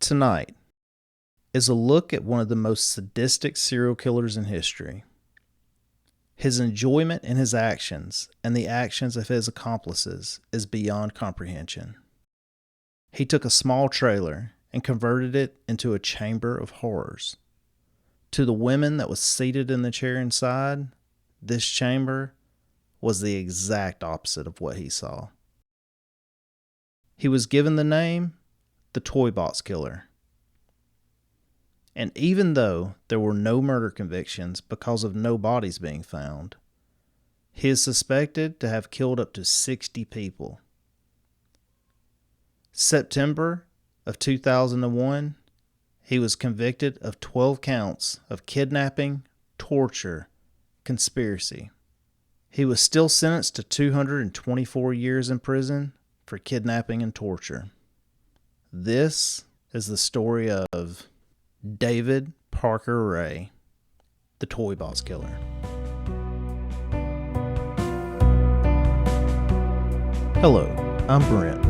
Tonight is a look at one of the most sadistic serial killers in history. His enjoyment in his actions and the actions of his accomplices is beyond comprehension. He took a small trailer and converted it into a chamber of horrors. To the women that was seated in the chair inside, this chamber was the exact opposite of what he saw. He was given the name the Toy Box Killer. And even though there were no murder convictions because of no bodies being found, he is suspected to have killed up to 60 people. September of 2001, he was convicted of 12 counts of kidnapping, torture, conspiracy. He was still sentenced to 224 years in prison for kidnapping and torture. This is the story of David Parker Ray, the Toy Box Killer. Hello, I'm Brent.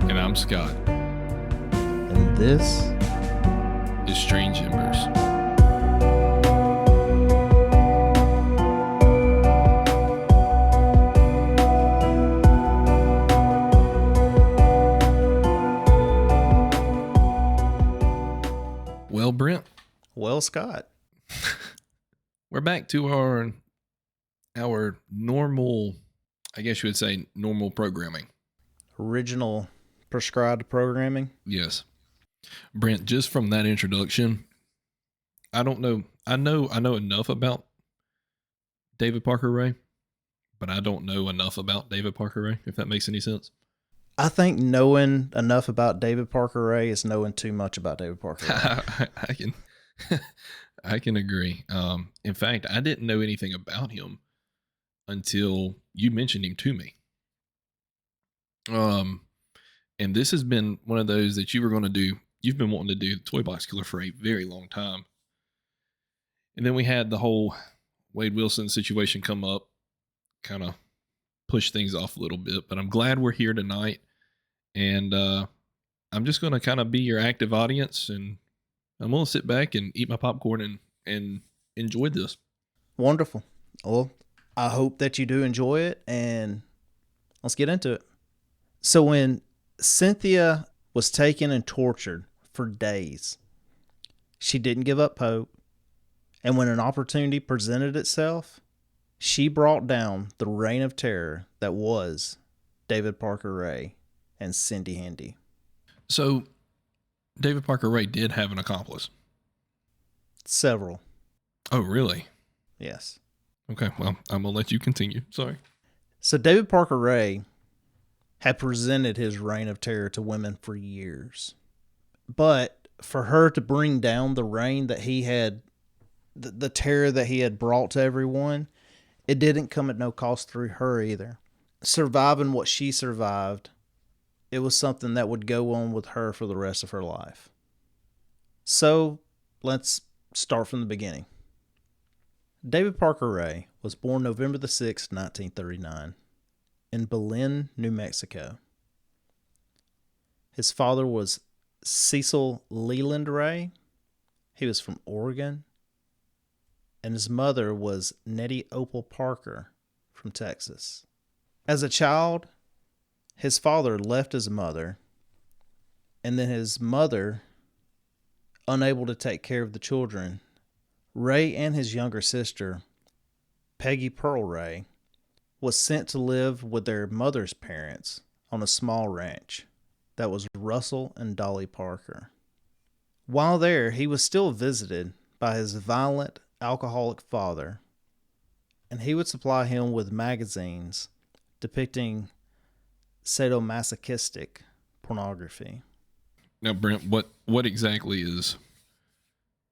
And I'm Scott. And this is Strange Embers. Well, Brent. Well, Scott. We're back to our normal, I guess you would say, normal programming. Original prescribed programming? Yes. Brent, just from that introduction, I don't know. I know enough about David Parker Ray, but I don't know enough about David Parker Ray, if that makes any sense. I think knowing enough about David Parker Ray is knowing too much about David Parker Ray. I can agree. In fact, I didn't know anything about him until you mentioned him to me. And this has been one of those that you were going to do. You've been wanting to do Toy Box Killer for a very long time. And then we had the whole Wade Wilson situation come up, kind of push things off a little bit, but I'm glad we're here tonight. And, I'm just going to kind of be your active audience, and I'm going to sit back and eat my popcorn and enjoy this. Wonderful. Well, I hope that you do enjoy it, and let's get into it. So when Cynthia was taken and tortured for days, she didn't give up hope. And when an opportunity presented itself, she brought down the reign of terror that was David Parker Ray and Cindy Handy. So David Parker Ray did have an accomplice. Several. Oh, really? Yes. Okay, well, I'm going to let you continue. Sorry. So David Parker Ray had presented his reign of terror to women for years. But for her to bring down the reign that he had, the terror that he had brought to everyone, it didn't come at no cost through her either. Surviving what she survived, it was something that would go on with her for the rest of her life. So let's start from the beginning. David Parker Ray was born November the 6th, 1939, in Belen, New Mexico. His father was Cecil Leland Ray. He was from Oregon. And his mother was Nettie Opal Parker from Texas. As a child, his father left his mother, and then his mother, unable to take care of the children, Ray and his younger sister, Peggy Pearl Ray, was sent to live with their mother's parents on a small ranch that was Russell and Dolly Parker. While there, he was still visited by his violent, alcoholic father, and he would supply him with magazines depicting sadomasochistic pornography. Now, Brent, what exactly is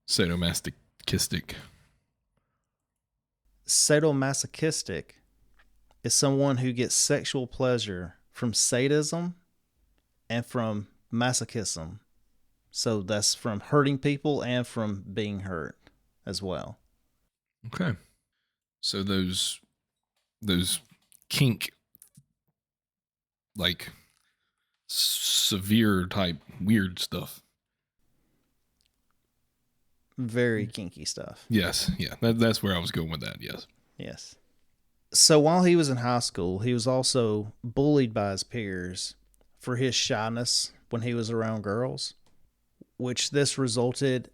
sadomasochistic? Sadomasochistic is someone who gets sexual pleasure from sadism and from masochism. So that's from hurting people and from being hurt as well. Okay. So those kink, like severe type weird stuff. Very kinky stuff. Yes, yeah, that's where I was going with that. Yes. Yes. So while he was in high school, he was also bullied by his peers for his shyness when he was around girls, which this resulted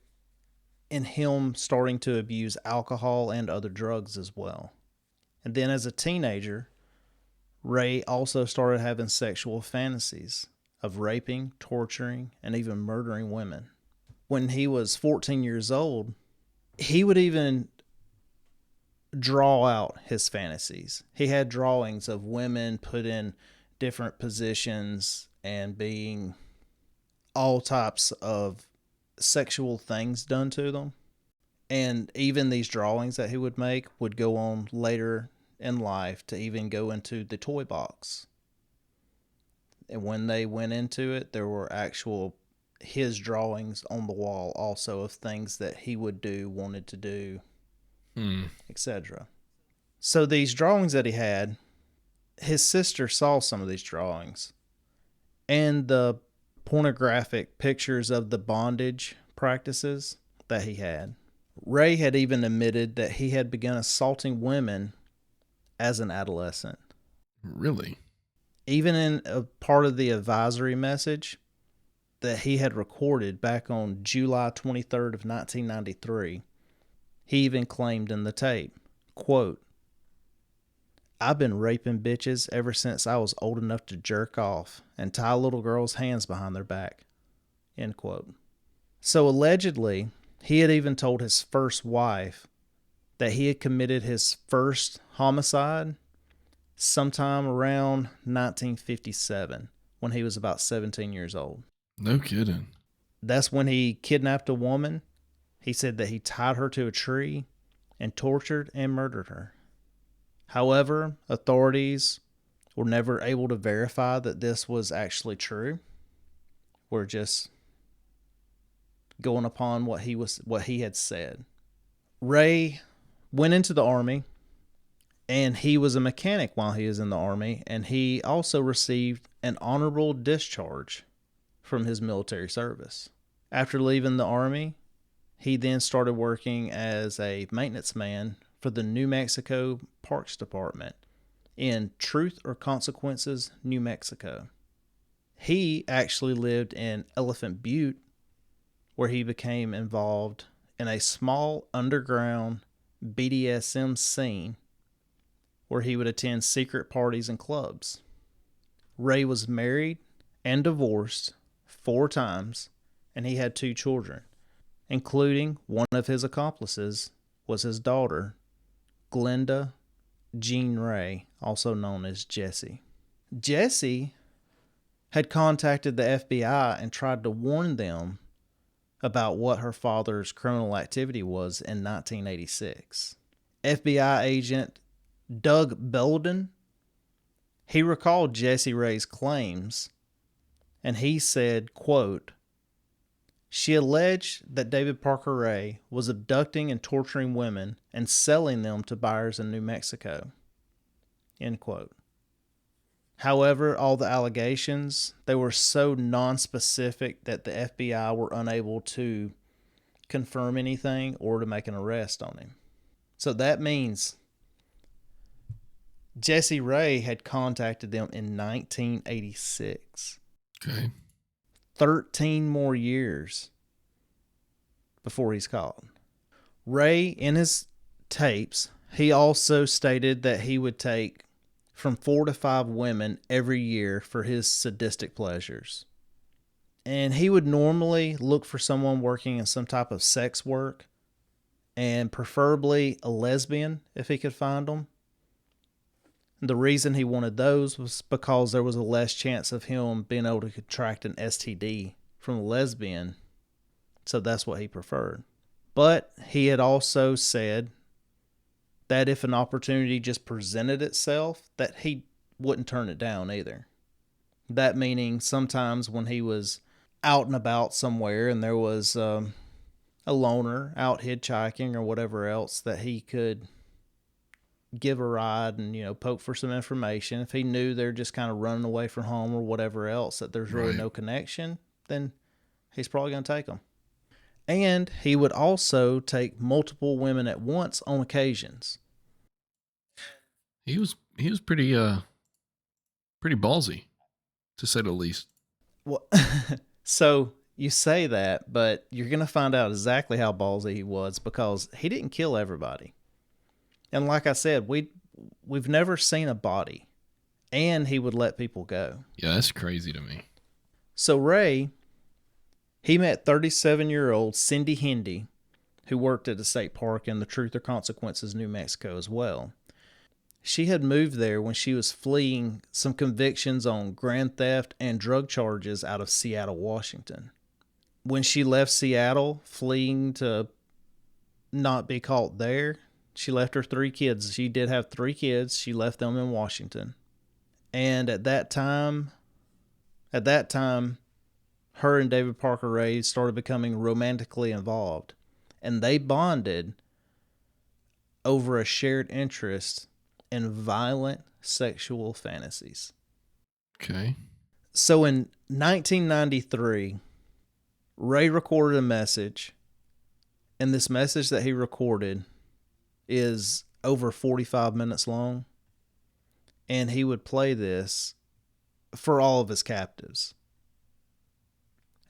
in him starting to abuse alcohol and other drugs as well. And then as a teenager, Ray also started having sexual fantasies of raping, torturing, and even murdering women. When he was 14 years old, he would even draw out his fantasies. He had drawings of women put in different positions and being all types of sexual things done to them. And even these drawings that he would make would go on later in life to even go into the toy box. And when they went into it, there were actual his drawings on the wall also of things that he would do, wanted to do, etc. So these drawings that he had, his sister saw some of these drawings and the pornographic pictures of the bondage practices that he had. Ray had even admitted that he had begun assaulting women as an adolescent. Really? Even in a part of the advisory message that he had recorded back on July 23rd of 1993, he even claimed in the tape, quote, "I've been raping bitches ever since I was old enough to jerk off and tie little girls' hands behind their back," end quote. So allegedly, he had even told his first wife that he had committed his first homicide sometime around 1957 when he was about 17 years old. No kidding. That's when he kidnapped a woman. He said that he tied her to a tree and tortured and murdered her. However, authorities were never able to verify that this was actually true. We're just going upon what he had said. Ray went into the Army, and he was a mechanic while he was in the Army, and he also received an honorable discharge from his military service. After leaving the Army, he then started working as a maintenance man for the New Mexico Parks Department in Truth or Consequences, New Mexico. He actually lived in Elephant Butte, where he became involved in a small underground BDSM scene where he would attend secret parties and clubs. Ray was married and divorced 4 times, and he had 2 children, including one of his accomplices was his daughter, Glenda Jean Ray, also known as Jessie. Jessie had contacted the FBI and tried to warn them about what her father's criminal activity was in 1986. FBI agent Doug Belden, he recalled Jessie Ray's claims, and he said, quote, "She alleged that David Parker Ray was abducting and torturing women and selling them to buyers in New Mexico," end quote. However, all the allegations, they were so non-specific that the FBI were unable to confirm anything or to make an arrest on him. So that means Jessie Ray had contacted them in 1986. Okay. 13 more years before he's caught. Ray, in his tapes, he also stated that he would take from 4 to 5 women every year for his sadistic pleasures. And he would normally look for someone working in some type of sex work, and preferably a lesbian if he could find them. The reason he wanted those was because there was a less chance of him being able to contract an STD from a lesbian. So that's what he preferred. But he had also said that if an opportunity just presented itself, that he wouldn't turn it down either. That meaning sometimes when he was out and about somewhere and there was a loner out hitchhiking or whatever else that he could give a ride and, poke for some information. If he knew they're just kind of running away from home or whatever else, that there's really Right. no connection, then he's probably going to take them. And he would also take multiple women at once on occasions. He was pretty ballsy, to say the least. Well, so you say that, but you're going to find out exactly how ballsy he was, because he didn't kill everybody. And like I said, we've never seen a body, and he would let people go. Yeah, that's crazy to me. So Ray, he met 37-year-old Cindy Hendy, who worked at a state park in the Truth or Consequences, New Mexico as well. She had moved there when she was fleeing some convictions on grand theft and drug charges out of Seattle, Washington. When she left Seattle, fleeing to not be caught there, she left her 3 kids. She did have 3 kids. She left them in Washington. And at that time, her and David Parker Ray started becoming romantically involved. And they bonded over a shared interest in violent sexual fantasies. Okay. So in 1993, Ray recorded a message, and this message that he recorded is over 45 minutes long, and he would play this for all of his captives.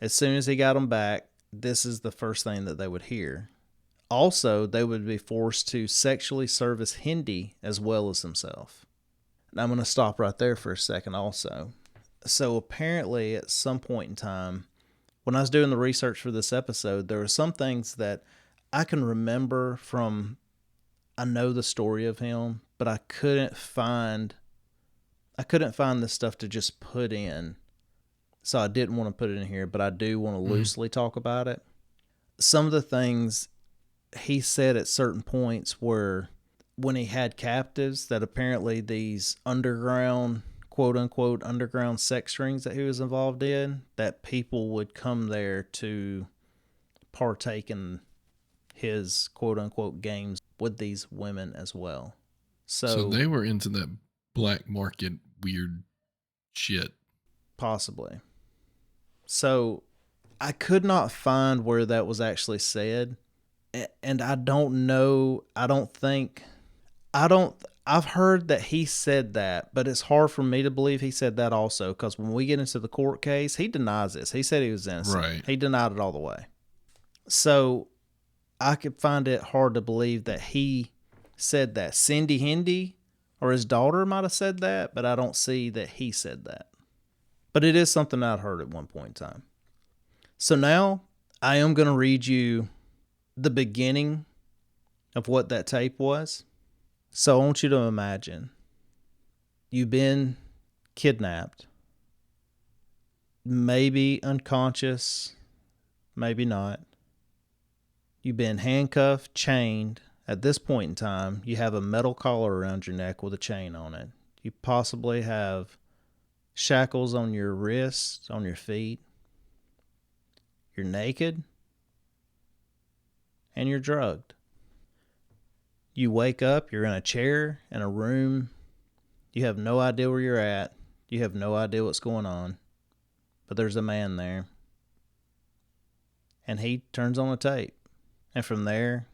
As soon as he got them back, this is the first thing that they would hear. Also, they would be forced to sexually service Hendy as well as himself. And I'm going to stop right there for a second also. So apparently at some point in time, when I was doing the research for this episode, there were some things that I can remember from, I know the story of him, but I couldn't find this stuff to just put in. So I didn't want to put it in here, but I do want to loosely talk about it. Some of the things he said at certain points were when he had captives, that apparently these underground, quote unquote, underground sex rings that he was involved in, that people would come there to partake in his quote unquote games with these women as well. So they were into that black market weird shit. Possibly. So I could not find where that was actually said. And I don't know. I've heard that he said that, but it's hard for me to believe he said that also, because when we get into the court case, he denies this. He said he was innocent. Right. He denied it all the way. So I could find it hard to believe that he said that. Cindy Hendy or his daughter might have said that, but I don't see that he said that. But it is something I'd heard at one point in time. So now I am going to read you the beginning of what that tape was. So I want you to imagine you've been kidnapped, maybe unconscious, maybe not. You've been handcuffed, chained. At this point in time, you have a metal collar around your neck with a chain on it. You possibly have shackles on your wrists, on your feet. You're naked. And you're drugged. You wake up, you're in a chair, in a room. You have no idea where you're at. You have no idea what's going on. But there's a man there. And he turns on a tape. And from there,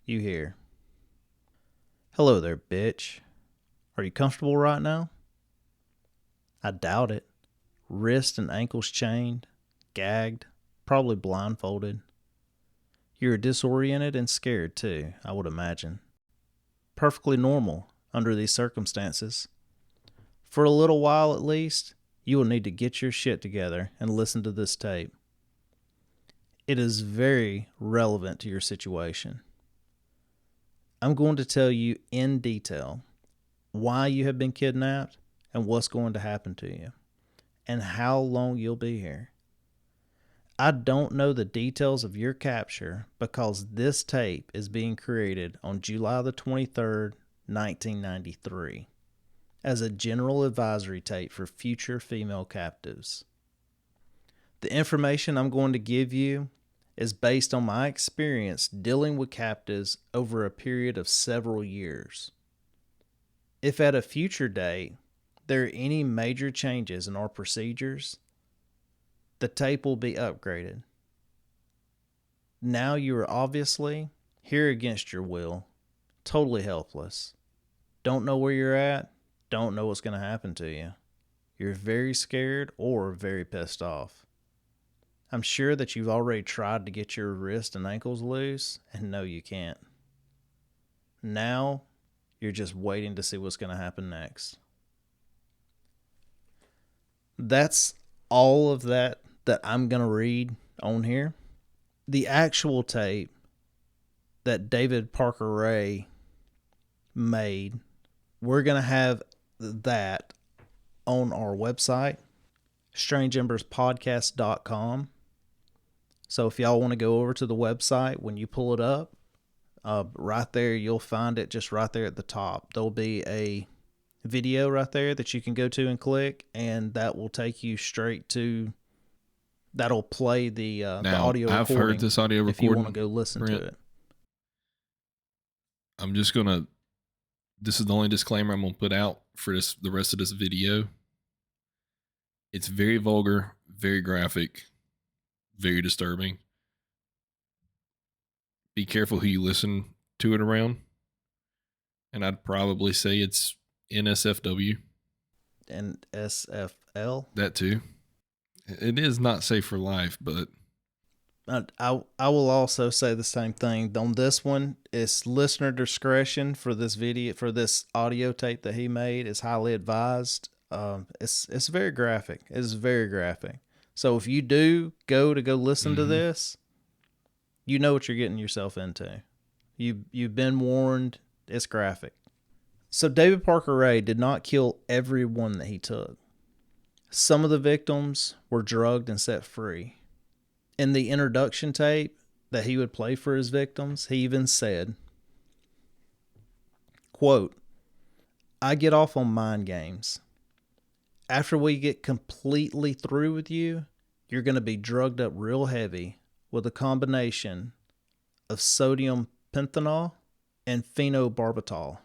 you hear, "Hello there, bitch. Are you comfortable right now?" I doubt it. Wrists and ankles chained, gagged, probably blindfolded. You're disoriented and scared too, I would imagine. Perfectly normal under these circumstances. For a little while at least, you will need to get your shit together and listen to this tape. It is very relevant to your situation. I'm going to tell you in detail why you have been kidnapped and what's going to happen to you and how long you'll be here. I don't know the details of your capture because this tape is being created on July the 23rd, 1993, as a general advisory tape for future female captives. The information I'm going to give you is based on my experience dealing with captives over a period of several years. If at a future date there are any major changes in our procedures, the tape will be upgraded. Now you are obviously here against your will, totally helpless. Don't know where you're at, don't know what's going to happen to you. You're very scared or very pissed off. I'm sure that you've already tried to get your wrists and ankles loose, and no, you can't. Now, you're just waiting to see what's going to happen next. That's all of that I'm going to read on here. The actual tape that David Parker Ray made, we're going to have that on our website, StrangeEmbersPodcast.com. So if y'all want to go over to the website, when you pull it up, right there, you'll find it just right there at the top. There'll be a video right there that you can go to and click, and that will take you straight to, that'll play the audio I've recording. Heard this audio recording. If you want to go listen to it. I'm just going to, this is the only disclaimer I'm going to put out for the rest of this video. It's very vulgar, very graphic, very disturbing. Be careful who you listen to it around. And I'd probably say it's NSFW. NSFL? That too. It is not safe for life, but I will also say the same thing. On this one, it's listener discretion for this video, for this audio tape that he made is highly advised. It's very graphic. It's very graphic. So if you do go listen to this, you know what you're getting yourself into. You've been warned. It's graphic. So David Parker Ray did not kill everyone that he took. Some of the victims were drugged and set free. In the introduction tape that he would play for his victims, he even said, quote, "I get off on mind games. After we get completely through with you, you're going to be drugged up real heavy with a combination of sodium pentanol and phenobarbital.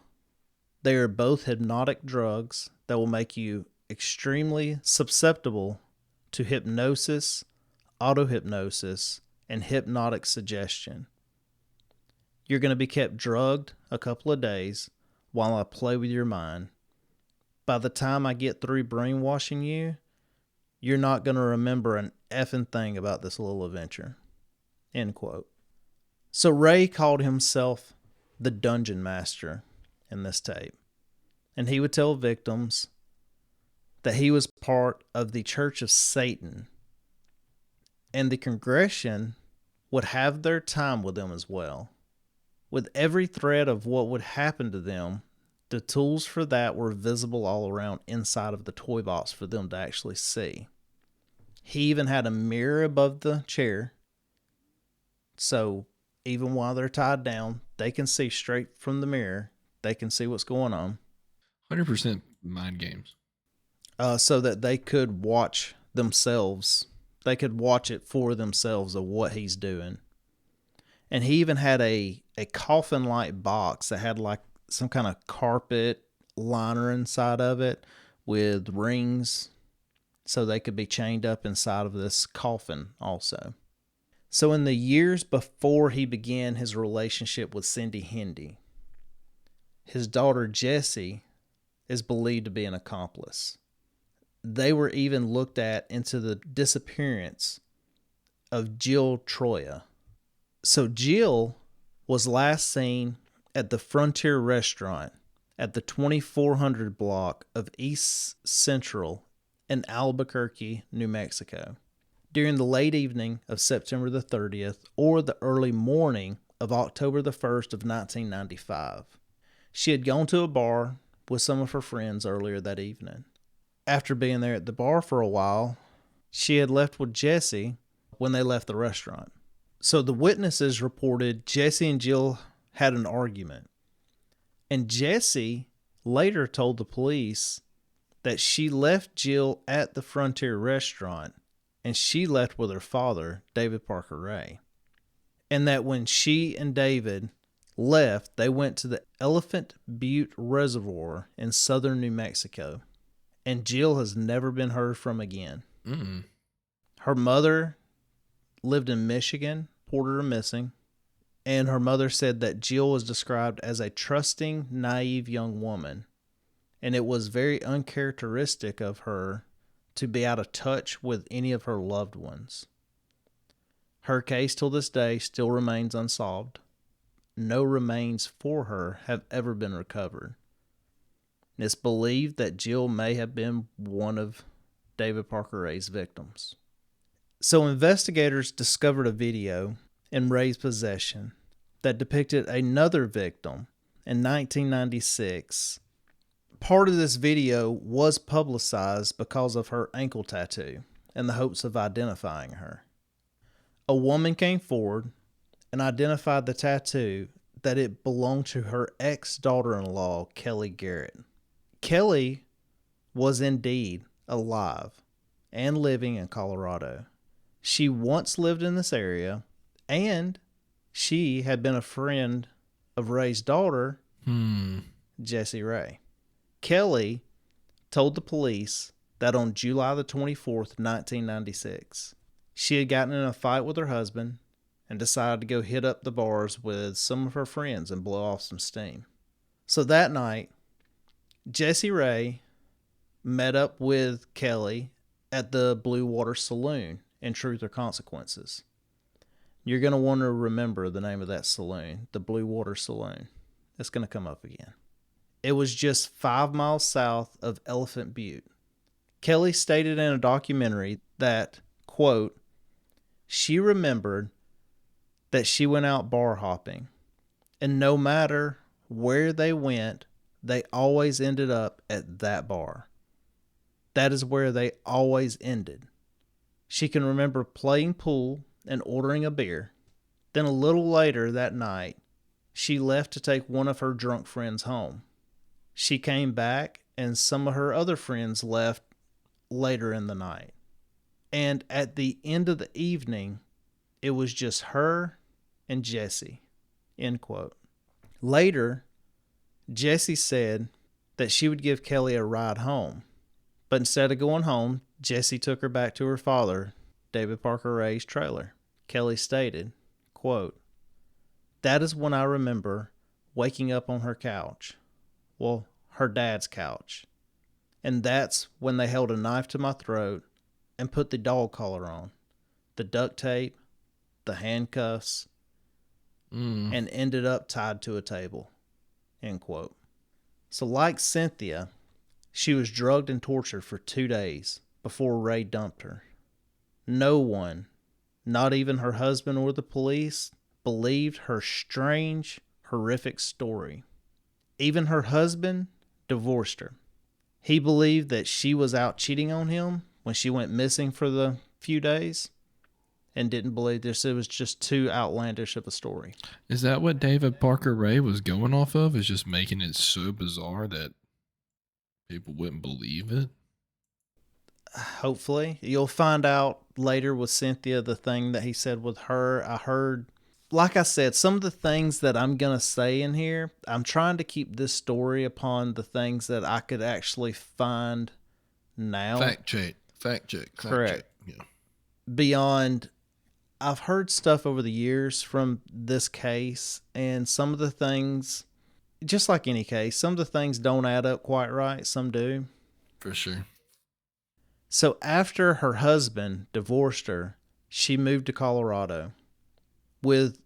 They are both hypnotic drugs that will make you extremely susceptible to hypnosis, auto-hypnosis, and hypnotic suggestion. You're going to be kept drugged a couple of days while I play with your mind. By the time I get through brainwashing you, you're not going to remember an effing thing about this little adventure." End quote. So Ray called himself the Dungeon Master in this tape. And he would tell victims that he was part of the Church of Satan. And the Congregation would have their time with them as well. With every thread of what would happen to them, the tools for that were visible all around inside of the toy box for them to actually see. He even had a mirror above the chair. So even while they're tied down, they can see straight from the mirror. They can see what's going on. 100% mind games. So that they could watch themselves. They could watch it for themselves of what he's doing. And he even had a coffin-like box that had like some kind of carpet liner inside of it with rings so they could be chained up inside of this coffin also. So in the years before he began his relationship with Cindy Hendy, his daughter Jessie is believed to be an accomplice. They were even looked at into the disappearance of Jill Troya. So Jill was last seen at the Frontier Restaurant at the 2400 block of East Central in Albuquerque, New Mexico, during the late evening of September the 30th or the early morning of October the 1st of 1995. She had gone to a bar with some of her friends earlier that evening. After being there at the bar for a while, she had left with Jessie when they left the restaurant. So the witnesses reported Jessie and Jill had an argument. And Jessie later told the police that she left Jill at the Frontier Restaurant and she left with her father, David Parker Ray. And that when she and David left, they went to the Elephant Butte Reservoir in southern New Mexico, and Jill has never been heard from again. Mm. Her mother lived in Michigan, reported her missing, and her mother said that Jill was described as a trusting, naive young woman, and it was very uncharacteristic of her to be out of touch with any of her loved ones. Her case till this day still remains unsolved. No remains for her have ever been recovered. It's believed that Jill may have been one of David Parker Ray's victims. So investigators discovered a video in Ray's possession that depicted another victim in 1996. Part of this video was publicized because of her ankle tattoo in the hopes of identifying her. A woman came forward and identified the tattoo that it belonged to her ex-daughter-in-law, Kelly Garrett. Kelly was indeed alive and living in Colorado. She once lived in this area, and she had been a friend of Ray's daughter, Jessie Ray. Kelly told the police that on July the 24th, 1996, she had gotten in a fight with her husband and decided to go hit up the bars with some of her friends and blow off some steam. So that night, Jessie Ray met up with Kelly at the Blue Water Saloon in Truth or Consequences. You're going to want to remember the name of that saloon, the Blue Water Saloon. It's going to come up again. It was just 5 miles south of Elephant Butte. Kelly stated in a documentary that, quote, she remembered that she went out bar hopping, and no matter where they went, they always ended up at that bar. That is where they always ended. She can remember playing pool and ordering a beer. Then a little later that night, she left to take one of her drunk friends home. She came back, and some of her other friends left later in the night. And at the end of the evening, it was just her and Jessie, end quote. Later, Jessie said that she would give Kelly a ride home. But instead of going home, Jessie took her back to her father, David Parker Ray's trailer. Kelly stated, quote, that is when I remember waking up on her couch. Well, her dad's couch. And that's when they held a knife to my throat and put the dog collar on, the duct tape, the handcuffs, and ended up tied to a table, end quote. So like Cynthia, she was drugged and tortured for 2 days before Ray dumped her. No one, not even her husband or the police, believed her strange, horrific story. Even her husband divorced her. He believed that she was out cheating on him when she went missing for the few days and didn't believe this. It was just too outlandish of a story. Is that what David Parker Ray was going off of? Is just making it so bizarre that people wouldn't believe it? Hopefully. You'll find out later with Cynthia the thing that he said with her. I heard, like I said, some of the things that I'm going to say in here, I'm trying to keep this story upon the things that I could actually find now. Fact check. Correct. Yeah. Beyond, I've heard stuff over the years from this case, and some of the things, just like any case, some of the things don't add up quite right. Some do. For sure. So after her husband divorced her, she moved to Colorado with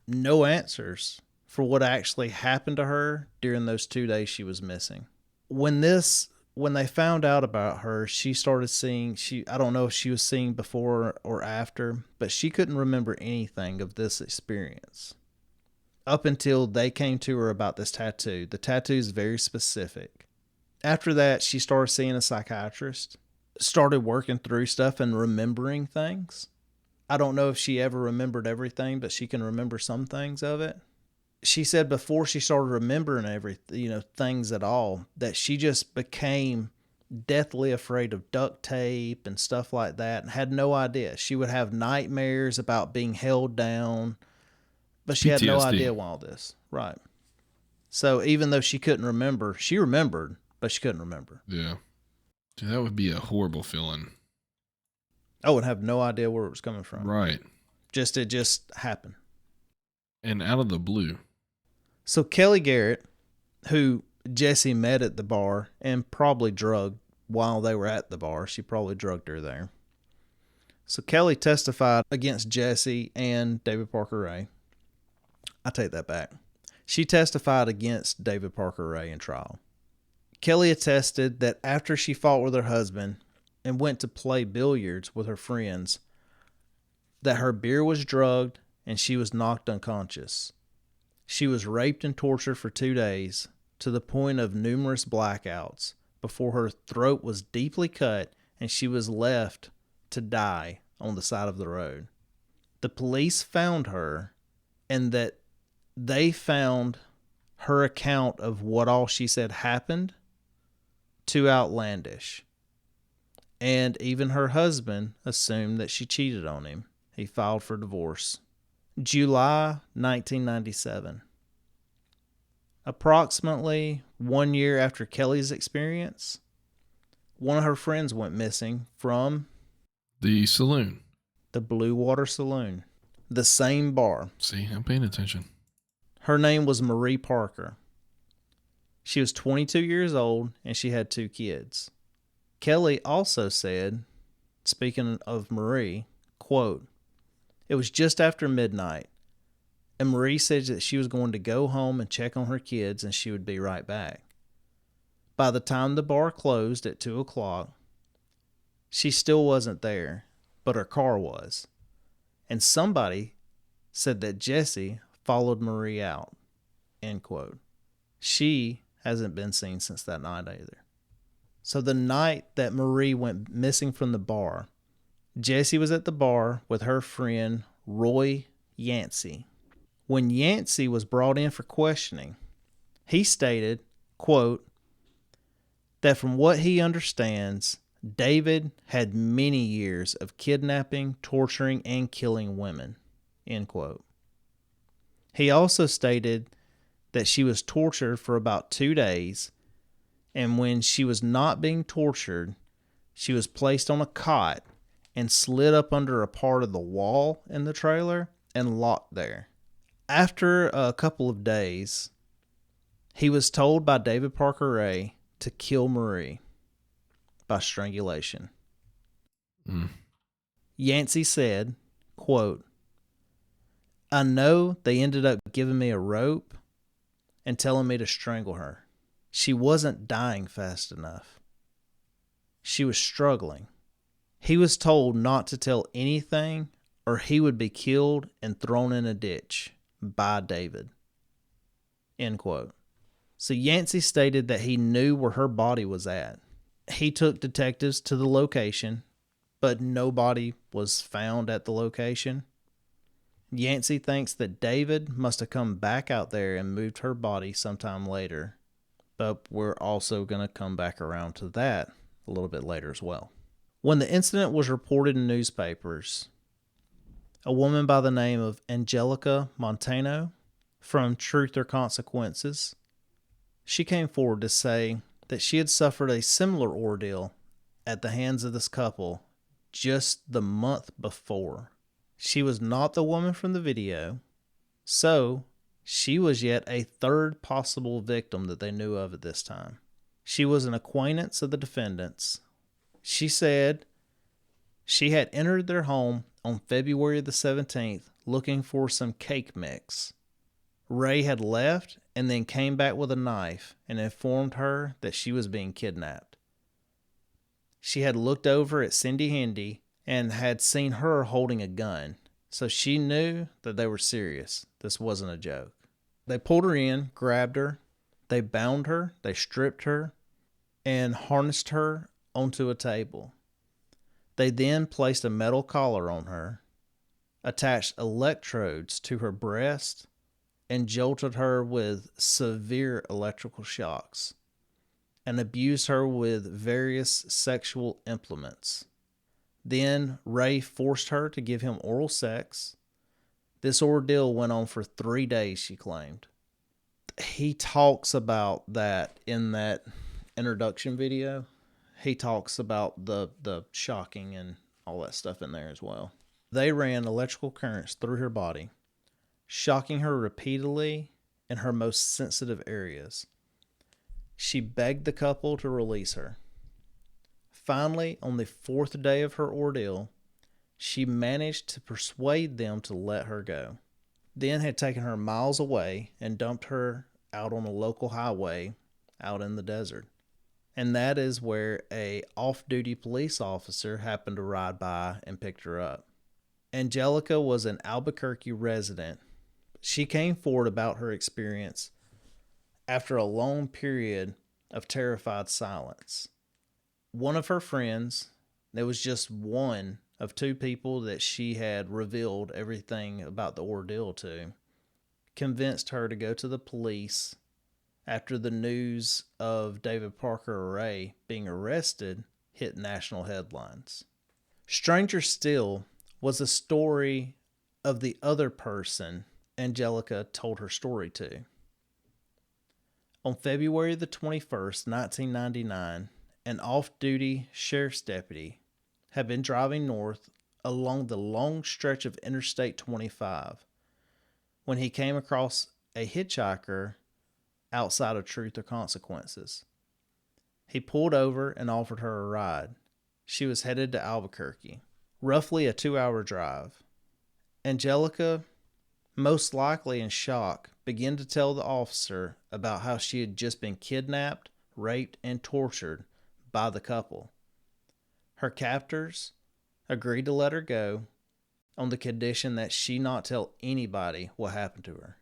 no answers for what actually happened to her during those 2 days she was missing. When they found out about her, she started seeing, I don't know if she was seeing before or after, but she couldn't remember anything of this experience. Up until they came to her about this tattoo. The tattoo is very specific. After that, she started seeing a psychiatrist, started working through stuff and remembering things. I don't know if she ever remembered everything, but she can remember some things of it. She said before she started remembering things at all, that she just became deathly afraid of duct tape and stuff like that and had no idea. She would have nightmares about being held down, but she had no idea all this. Right. So even though she couldn't remember, she remembered, but she couldn't remember. Yeah. Dude, that would be a horrible feeling. I would have no idea where it was coming from. Right. It just happened. And out of the blue. So Kelly Garrett, who Jesse met at the bar and probably drugged while they were at the bar. She probably drugged her there. So Kelly testified against Jesse and David Parker Ray. I take that back. She testified against David Parker Ray in trial. Kelly attested that after she fought with her husband and went to play billiards with her friends, that her beer was drugged and she was knocked unconscious. She was raped and tortured for 2 days to the point of numerous blackouts before her throat was deeply cut and she was left to die on the side of the road. The police found her, and that they found her account of what all she said happened too outlandish. And even her husband assumed that she cheated on him. He filed for divorce. July 1997. Approximately 1 year after Kelly's experience, one of her friends went missing from The saloon. the Blue Water Saloon, the same bar. See, I'm paying attention. Her name was Marie Parker. She was 22 years old and she had 2 kids. Kelly also said, speaking of Marie, quote, "It was just after midnight, and Marie said that she was going to go home and check on her kids and she would be right back. By the time the bar closed at 2 o'clock, she still wasn't there, but her car was. And somebody said that Jesse followed Marie out." End quote. She hasn't been seen since that night either. So the night that Marie went missing from the bar, Jesse was at the bar with her friend Roy Yancey. When Yancey was brought in for questioning, he stated, quote, that from what he understands, David had many years of kidnapping, torturing, and killing women, end quote. He also stated that she was tortured for about 2 days, and when she was not being tortured, she was placed on a cot and slid up under a part of the wall in the trailer and locked there. After a couple of days, he was told by David Parker Ray to kill Marie by strangulation. Yancey said, quote, "I know they ended up giving me a rope and telling me to strangle her. She wasn't dying fast enough. She was struggling. He was told not to tell anything or he would be killed and thrown in a ditch by David." End quote. So Yancey stated that he knew where her body was at. He took detectives to the location, but nobody was found at the location. Yancey thinks that David must have come back out there and moved her body sometime later, but we're also going to come back around to that a little bit later as well. When the incident was reported in newspapers, a woman by the name of Angelica Montano from Truth or Consequences, she came forward to say that she had suffered a similar ordeal at the hands of this couple just the month before. She was not the woman from the video, so she was yet a third possible victim that they knew of at this time. She was an acquaintance of the defendants. She said she had entered their home on February the 17th looking for some cake mix. Ray had left and then came back with a knife and informed her that she was being kidnapped. She had looked over at Cindy Handy and had seen her holding a gun, so she knew that they were serious. This wasn't a joke. They pulled her in, grabbed her, they bound her, they stripped her, and harnessed her onto a table. They then placed a metal collar on her, attached electrodes to her breast, and jolted her with severe electrical shocks, and abused her with various sexual implements. Then Ray forced her to give him oral sex. This ordeal went on for 3 days, she claimed. he talks about that in that introduction video. He talks about the shocking and all that stuff in there as well. They ran electrical currents through her body, shocking her repeatedly in her most sensitive areas. She begged the couple to release her. Finally, on the fourth day of her ordeal, she managed to persuade them to let her go. Then had taken her miles away and dumped her out on a local highway out in the desert. And that is where a off-duty police officer happened to ride by and picked her up. Angelica was an Albuquerque resident. She came forward about her experience after a long period of terrified silence. One of her friends, there was just one of two people that she had revealed everything about the ordeal to, convinced her to go to the police after the news of David Parker Ray being arrested hit national headlines. Stranger still was a story of the other person Angelica told her story to. On February the 21st, 1999, an off-duty sheriff's deputy had been driving north along the long stretch of Interstate 25 when he came across a hitchhiker outside of Truth or Consequences. He pulled over and offered her a ride. She was headed to Albuquerque, roughly a 2-hour drive. Angelica, most likely in shock, began to tell the officer about how she had just been kidnapped, raped, and tortured by the couple. Her captors agreed to let her go on the condition that she not tell anybody what happened to her.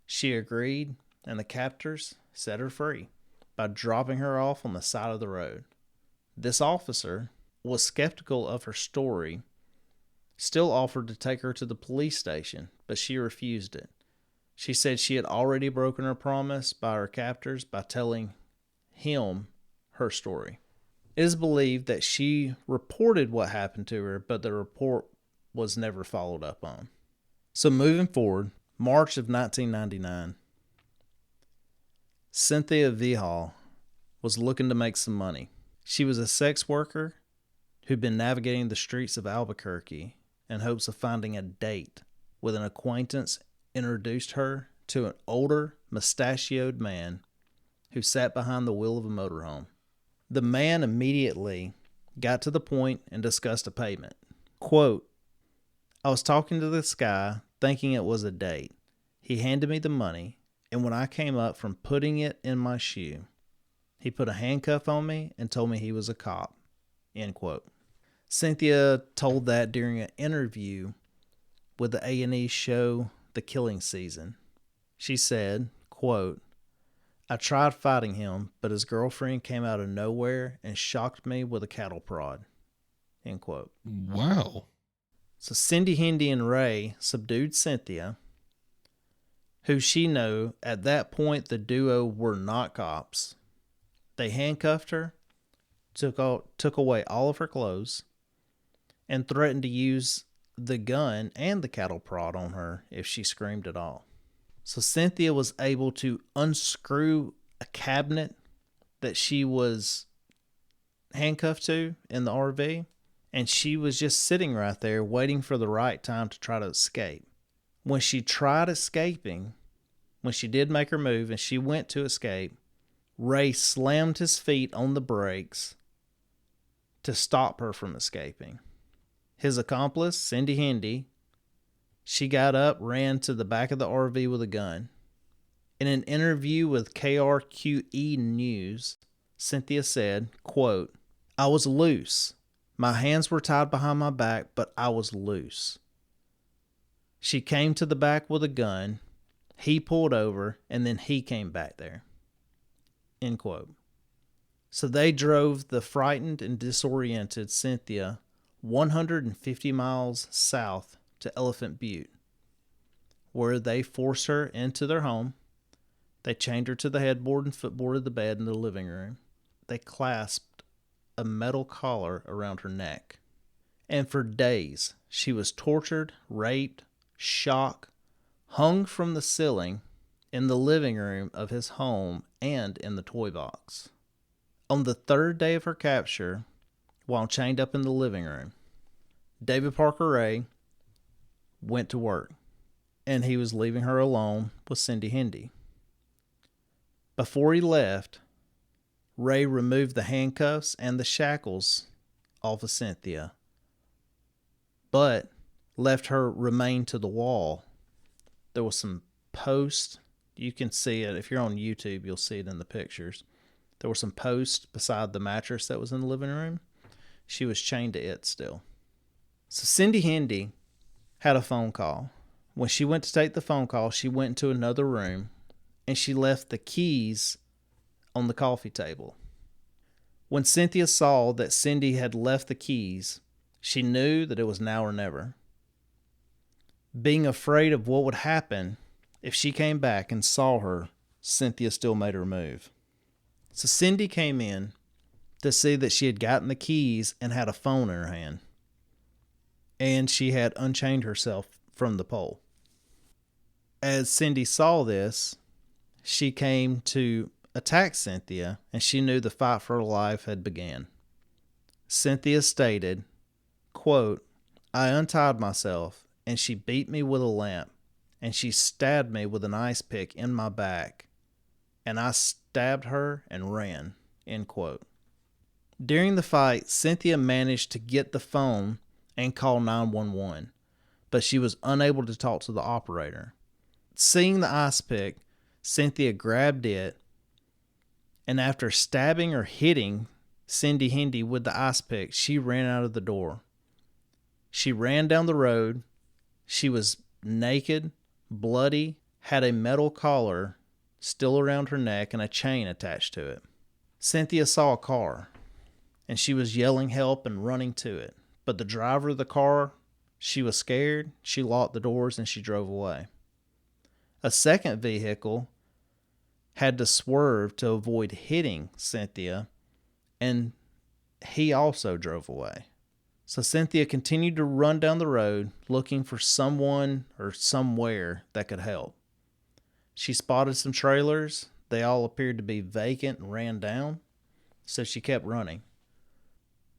She agreed, and the captors set her free by dropping her off on the side of the road. This officer was skeptical of her story, still offered to take her to the police station, but she refused it. She said she had already broken her promise by her captors by telling him her story. It is believed that she reported what happened to her, but the report was never followed up on. So moving forward, March of 1999, Cynthia Vihal was looking to make some money. She was a sex worker who'd been navigating the streets of Albuquerque in hopes of finding a date with an acquaintance introduced her to an older, mustachioed man who sat behind the wheel of a motorhome. The man immediately got to the point and discussed a payment. Quote, "I was talking to this guy thinking it was a date. He handed me the money, and when I came up from putting it in my shoe, he put a handcuff on me and told me he was a cop." End quote. Cynthia told that during an interview with the A&E show The Killing Season. She said, quote, "I tried fighting him, but his girlfriend came out of nowhere and shocked me with a cattle prod." End quote. Wow. So Cindy, Hendy, and Ray subdued Cynthia, who she knew at that point the duo were not cops. They handcuffed her, took away all of her clothes, and threatened to use the gun and the cattle prod on her if she screamed at all. So Cynthia was able to unscrew a cabinet that she was handcuffed to in the RV, and she was just sitting right there waiting for the right time to try to escape. When she tried escaping, when she did make her move and she went to escape, Ray slammed his feet on the brakes to stop her from escaping. His accomplice, Cindy Hendy, she got up, ran to the back of the RV with a gun. In an interview with KRQE News, Cynthia said, quote, "I was loose. My hands were tied behind my back, but I was loose. She came to the back with a gun. He pulled over, and then he came back there." End quote. So they drove the frightened and disoriented Cynthia 150 miles south to Elephant Butte, where they forced her into their home. They chained her to the headboard and footboard of the bed in the living room. They clasped a metal collar around her neck. And for days, she was tortured, raped, shocked, hung from the ceiling in the living room of his home and in the toy box. On the third day of her capture, while chained up in the living room, David Parker Ray went to work, and he was leaving her alone with Cindy Hendy. Before he left, Ray removed the handcuffs and the shackles off of Cynthia, but left her remain to the wall. There was some posts. You can see it. If you're on YouTube, you'll see it in the pictures. There were some posts beside the mattress that was in the living room. She was chained to it still. So Cindy Hendy had a phone call. When she went to take the phone call, she went into another room and she left the keys on the coffee table. When Cynthia saw that Cindy had left the keys, she knew that it was now or never. Being afraid of what would happen if she came back and saw her, Cynthia still made her move. So Cindy came in to see that she had gotten the keys and had a phone in her hand. And she had unchained herself from the pole. As Cindy saw this, she came to attack Cynthia, and she knew the fight for her life had begun. Cynthia stated, quote, "I untied myself, and she beat me with a lamp, and she stabbed me with an ice pick in my back, and I stabbed her and ran," end quote. During the fight, Cynthia managed to get the phone and call 911, but she was unable to talk to the operator. Seeing the ice pick, Cynthia grabbed it, and after stabbing or hitting Cindy Hendy with the ice pick, she ran out of the door. She ran down the road. She was naked, bloody, had a metal collar still around her neck and a chain attached to it. Cynthia saw a car, and she was yelling help and running to it. But the driver of the car, she was scared, she locked the doors, and she drove away. A second vehicle had to swerve to avoid hitting Cynthia, and he also drove away. So Cynthia continued to run down the road looking for someone or somewhere that could help. She spotted some trailers. They all appeared to be vacant and ran down, so she kept running.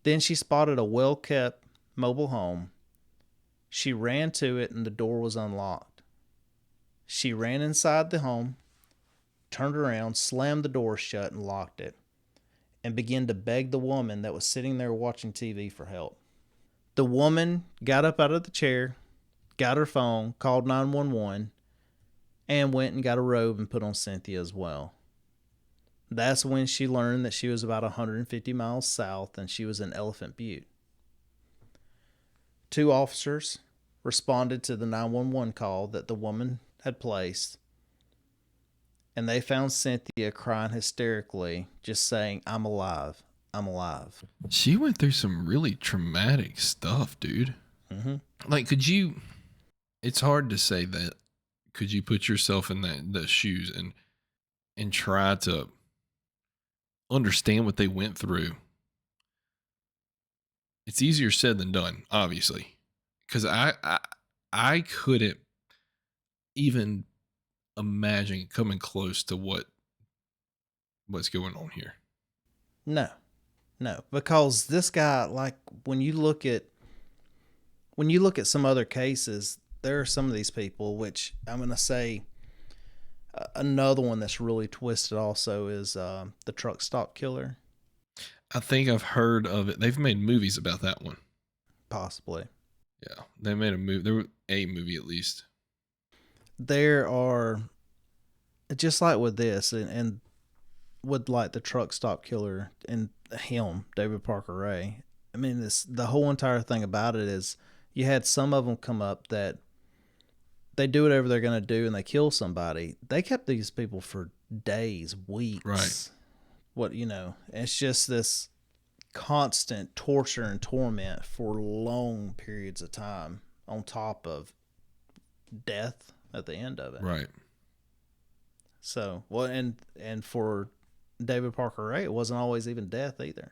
Then she spotted a well-kept mobile home. She ran to it and the door was unlocked. She ran inside the home, turned around, slammed the door shut and locked it, and began to beg the woman that was sitting there watching TV for help. The woman got up out of the chair, got her phone, called 911, and went and got a robe and put on Cynthia as well. That's when she learned that she was about 150 miles south and she was in Elephant Butte. 2 officers responded to the 911 call that the woman had placed, and they found Cynthia crying hysterically, just saying, "I'm alive, I'm alive." She went through some really traumatic stuff, dude. Mm-hmm. Like, it's hard to say that. Could you put yourself in the shoes and try to understand what they went through? It's easier said than done, obviously, because I couldn't even imagine coming close to what's going on here. No, because this guy, like, when you look at some other cases, there are some of these people, which I'm going to say another one that's really twisted also is the truck stop killer. I think I've heard of it. They've made movies about that one. Possibly. Yeah, they made a movie. There was a movie at least. There are, just like with this and with like the truck stop killer and him, David Parker Ray. I mean, the whole entire thing about it is you had some of them come up that they do whatever they're going to do and they kill somebody. They kept these people for days, weeks. Right. It's just this constant torture and torment for long periods of time on top of death at the end of it. Right. So, well, and for David Parker Ray, it wasn't always even death either.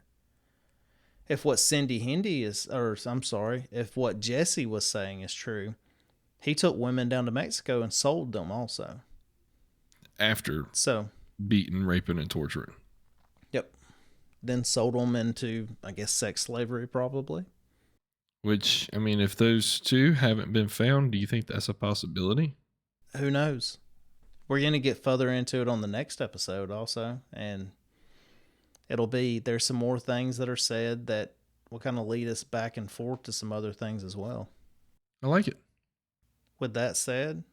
If what Cindy Hendy if what Jesse was saying is true, he took women down to Mexico and sold them also. after So, beating, raping, and torturing. yep. Then sold them into, I guess, sex slavery, probably. Which, I mean, if those two haven't been found, do you think that's a possibility? Who knows? We're going to get further into it on the next episode also. And there's some more things that are said that will kind of lead us back and forth to some other things as well. I like it. With that said,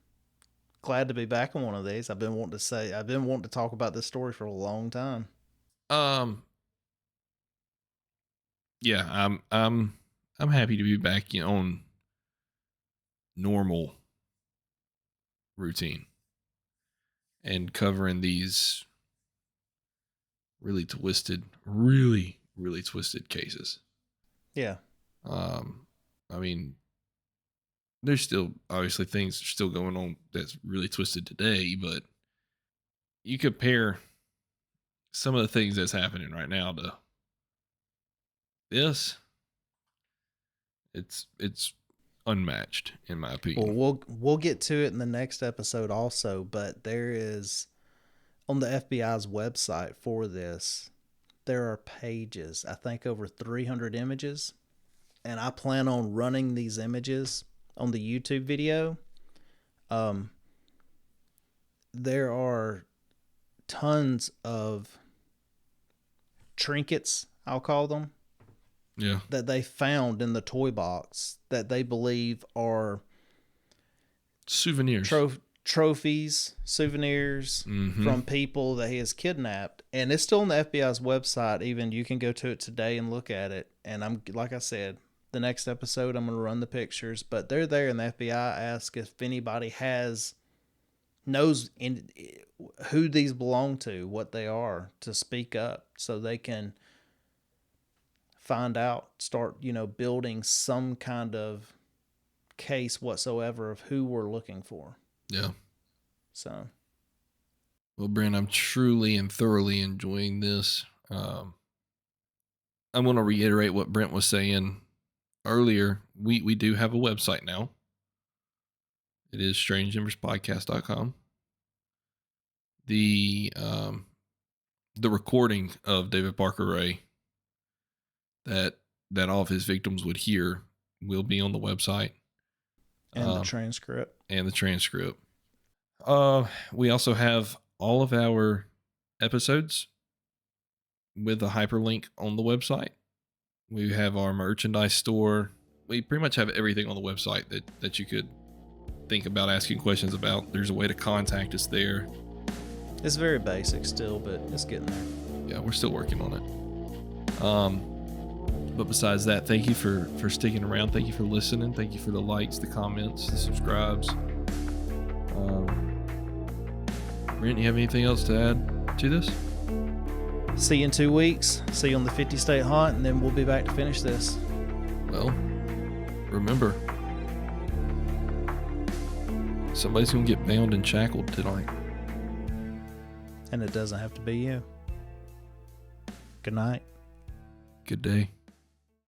glad to be back on one of these. I've been wanting to talk about this story for a long time. Yeah, I'm happy to be back on normal routine and covering these really twisted cases. Yeah. I mean, there's still obviously things are still going on that's really twisted today, but you compare some of the things that's happening right now to this, it's unmatched in my opinion. Well, we'll get to it in the next episode also, but there is on the FBI's website for this, there are pages, I think over 300 images, and I plan on running these images on the YouTube video. There are tons of trinkets, I'll call them, that they found in the toy box that they believe are souvenirs, trophies, souvenirs from people that he has kidnapped. And it's still on the FBI's website. Even you can go to it today and look at it. And like I said, the next episode I'm going to run the pictures, but they're there, and the FBI asks if anybody knows who these belong to, what they are, to speak up so they can find out, start, building some kind of case whatsoever of who we're looking for. Yeah. So. Well, Brent, I'm truly and thoroughly enjoying this. I'm going to reiterate what Brent was saying earlier. We do have a website now. It is StrangeEmbersPodcast.com. The recording of David Parker Ray that all of his victims would hear will be on the website. And the transcript. We also have all of our episodes with a hyperlink on the website. We have our merchandise store. We pretty much have everything on the website that you could think about asking questions about. There's a way to contact us there. It's very basic still, but it's getting there. Yeah, we're still working on it. But besides that, thank you for sticking around. Thank you for listening. Thank you for the likes, the comments, the subscribes. Brent, you have anything else to add to this? See you in 2 weeks. See you on the 50 state hunt, and then we'll be back to finish this. Well, remember, somebody's going to get bound and shackled tonight. And it doesn't have to be you. Good night. Good day.